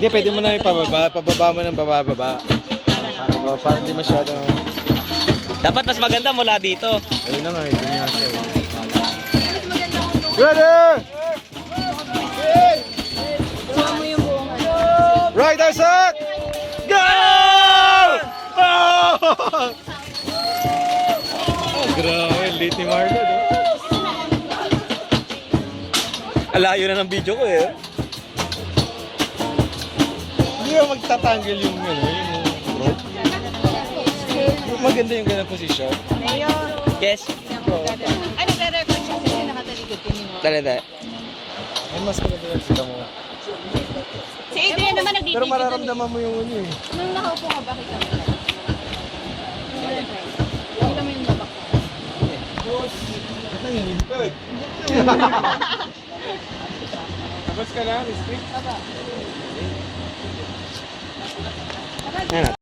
Hindi, pwede mo na ipababa. Pababa mo ng bababa. Para hindi masyado. Dapat mas maganda mula dito. Ayun na nga, ito nga siya. Ready! Rider set! Go! Oh! Oh, grabe, late ni Marlon, no? Alayo na ng video ko eh. Hindi ba magtatanggal yung rope? Maganda yung ganang posisyon. Yes. Ay, nagre-record siya kasi nakatalikod ko niyo. Dali. Ay, mas maganda yung sila mo. Si Adrian naman nagdidikit. Pero mararamdaman mo yung ano eh. Nung nakaupo ka, bakit ka? Kita mo yung babak ko. Tapos ka na, restrict. Ayan.